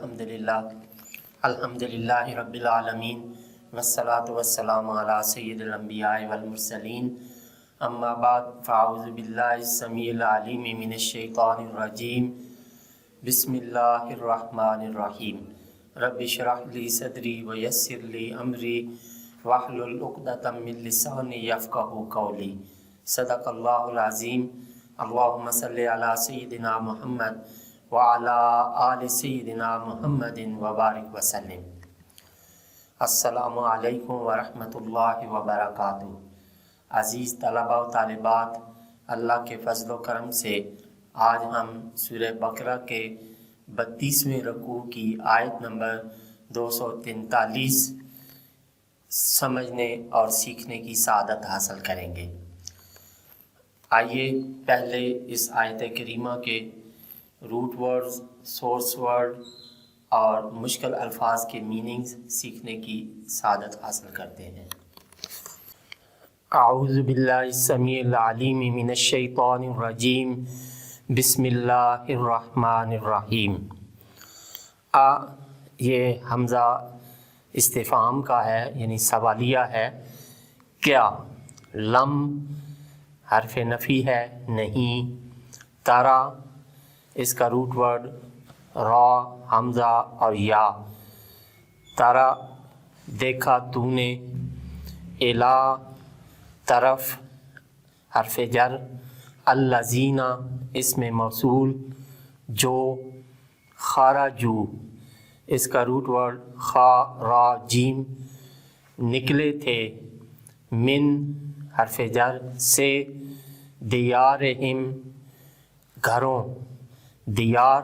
الحمدللہ رب العالمین والصلاة والسلام علی سید الانبیاء والمرسلین اما بعد فاعوذ باللہ السمیع العلیم من الشیطان الرجیم بسم اللہ الرحمن الرحیم رب اشرح لی صدری ویسر لی امری واحلل عقدۃ من لسانی یفقہوا قولی صدق اللہ العظیم اللہم صلی علی سیدنا محمد وعلی آل سیدنا محمد وبارک وسلم۔ السلام علیکم ورحمۃ اللہ وبرکاتہ۔ عزیز طلباء و طالبات، اللہ کے فضل و کرم سے آج ہم سورہ بقرہ کے 32ویں رکوع کی آیت نمبر 243 سمجھنے اور سیکھنے کی سعادت حاصل کریں گے۔ آئیے پہلے اس آیت کریمہ کے روٹ ورڈز، سورس ورڈ اور مشکل الفاظ کے میننگز سیکھنے کی سعادت حاصل کرتے ہیں۔ اعوذ باللہ السمیع العلیم من الشیطان الرجیم بسم اللہ الرحمن الرحیم۔ یہ حمزہ استفہام کا ہے، یعنی سوالیہ ہے۔ کیا؟ لم حرف نفی ہے، نہیں۔ ترا اس کا روٹ ورڈ را، حمزہ اور یا۔ ترا دیکھا تو نے، الا طرف حرف جر، الذین اسم موصول، جو خرجو اس کا روٹ ورڈ خا را جیم، نکلے تھے، من حرف جر سے، دیارہم گھروں، دیار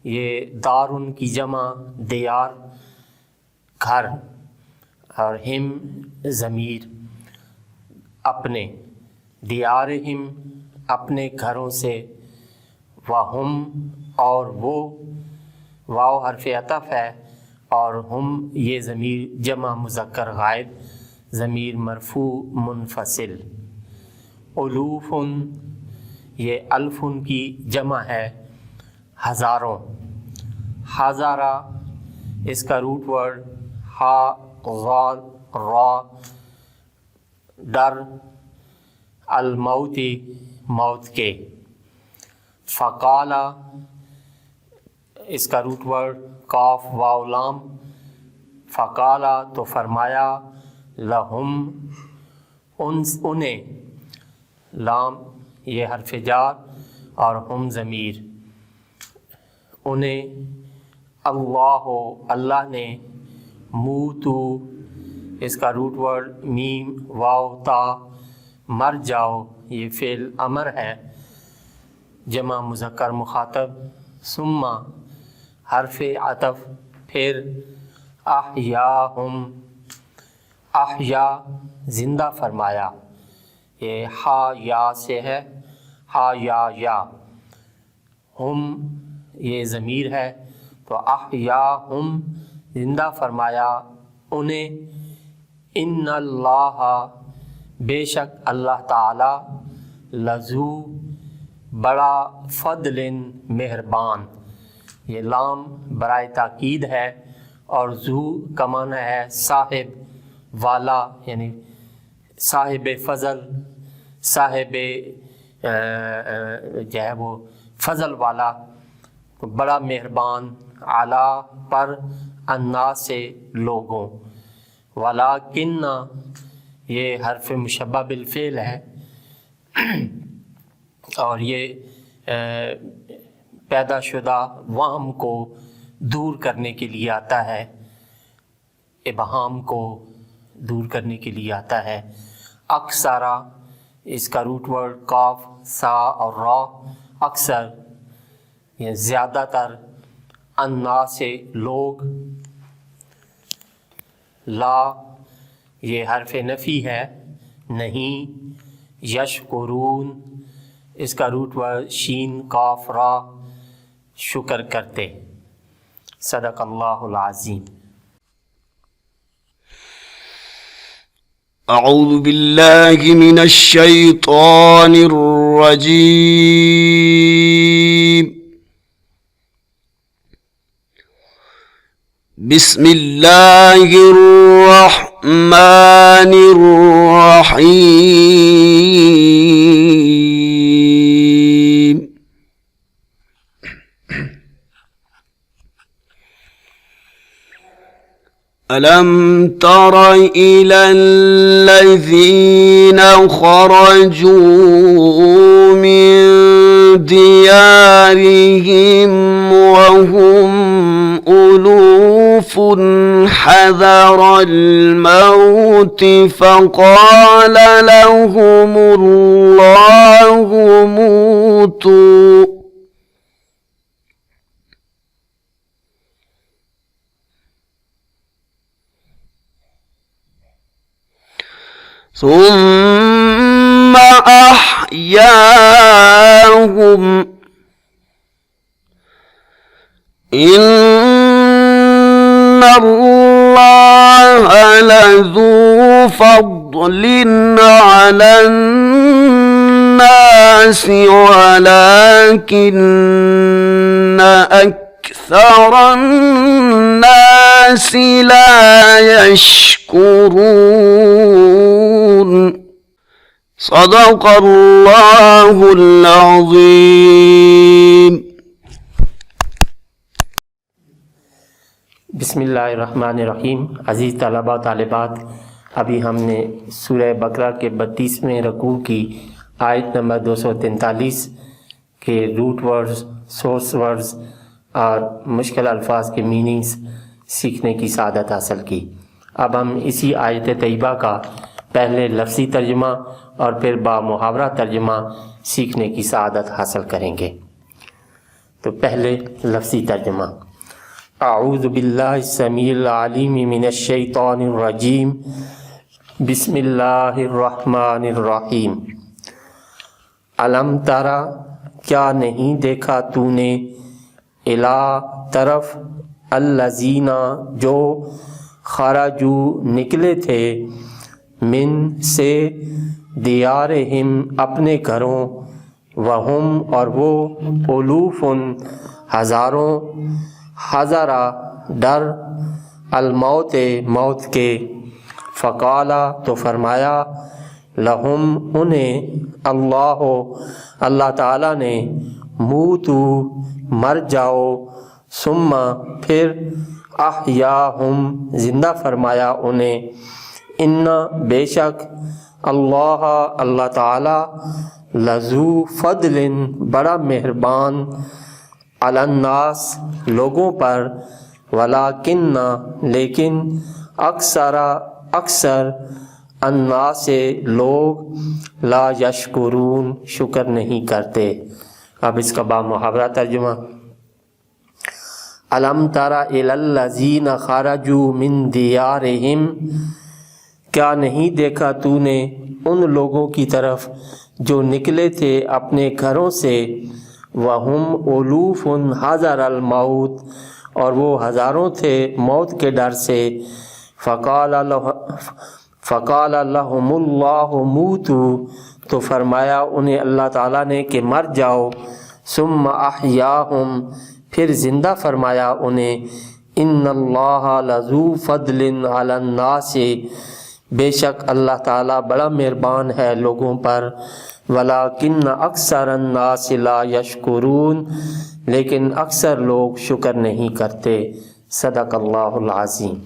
یہ دار ان کی جمع، دیار گھر، اور ہم ضمیر اپنے، دیارہم اپنے گھروں سے، وہم اور وہ، واو حرف عطف ہے، اور ہم یہ ضمیر جمع مذکر غائب، ضمیر مرفوع منفصل، الوف یہ الف کی جمع ہے، ہزاروں، ہزارہ اس کا روٹ ورڈ ہا غال را، ڈر، الموت موت کے، فقالا اس کا روٹ ورڈ کاف واو لام، فقالا تو فرمایا، لہم انہیں، لام یہ حرف جار اور ہم ضمیر، انہیں، اللہ نے، موتو اس کا روٹ ورڈ میم واو تا، مر جاؤ یہ فعل امر ہے، جمع مذکر مخاطب، ثم حرف عطف، پھر احیاہم، احیا زندہ فرمایا، یہ ہا یا سے ہے، ہا یا ہم یہ ضمیر ہے، تو احیاہم زندہ فرمایا انہیں، ان اللہ بے شک اللہ تعالی، لذو بڑا، فضل مہربان، یہ لام برائے تاکید ہے، اور ذو کا معنی ہے صاحب، والا، یعنی صاحب فضل، صاحب جو ہے وہ فضل والا، بڑا مہربان، اعلیٰ پر، الناس سے لوگوں، ولیکن یہ حرف مشبہ بالفعل ہے، اور یہ پیدا شدہ وہم کو دور کرنے کے لیے آتا ہے، ابہام کو دور کرنے کے لیے آتا ہے۔ اکثرا اس کا روٹ ورڈ کاف سا اور را، اکثر یہ زیادہ تر، الناس سے لوگ، لا یہ حرف نفی ہے، نہیں، یشکرون اس کا روٹ ورڈ شین کاف را، شکر کرتے۔ صدق اللہ العظیم۔ اعوذ باللہ من الشیطان الرجیم بسم الله الرحمن الرحيم ألم تر إلى الذين خرجوا من ديارهم وهم ألوف حذر الموت فقال لهم الله موتوا ثم أحياهم إن الله لذو فضل على الناس ولكن أكثر الناس لا يشكرون صدق الله العظيم. بسم اللہ الرحمن الرحیم. عزیز طلباء و طالبات، ابھی ہم نے سورہ بقرہ کے 32ویں رکوع کی آیت نمبر 243 کے روٹ ورڈز، سورس ورڈز اور مشکل الفاظ کے میننگز سیکھنے کی سعادت حاصل کی. اب ہم اسی آیت طیبہ کا پہلے لفظی ترجمہ اور پھر با محاورہ ترجمہ سیکھنے کی سعادت حاصل کریں گے. تو پہلے لفظی ترجمہ. اعوذ باللہ السمیع العلیم من الشیطان الرجیم. بسم اللہ الرحمن الرحیم. علم ترى، کیا نہیں دیکھا تو نے، الی طرف، الذین جو، خرجو نکلے تھے، من سے، دیارہم اپنے گھروں، وہم اور وہ، الوف ہزاروں، حذرا ڈر، الموت موت کے، فقالا تو فرمایا، لہم انہیں، اللہ تعالیٰ نے، موتو مر جاؤ، ثم پھر، احیاہم زندہ فرمایا انہیں، ان بے شک، اللہ تعالیٰ، لذو فضل بڑا مہربان، علی الناس لوگوں پر، ولیکن لیکن، اکثر الناس لوگ، لا یشکرون شکر نہیں کرتے. اب اس کا با محاورہ ترجمہ. الم تری الی الذین خرجوا من دیارہم، کیا نہیں دیکھا تو نے ان لوگوں کی طرف جو نکلے تھے اپنے گھروں سے، وہم الوف حذر الموت اور وہ ہزاروں تھے موت کے ڈر سے، فقال لهم اللہ موتو تو فرمایا انہیں اللہ تعالیٰ نے کہ مر جاؤ، ثم احیاہم پھر زندہ فرمایا انہیں، ان اللہ لذو فضل علی الناس بے شک اللہ تعالیٰ بڑا مہربان ہے لوگوں پر، ولیکن اکثر الناس لا یشکرون لیکن اکثر لوگ شکر نہیں کرتے. صدق اللہ العظیم.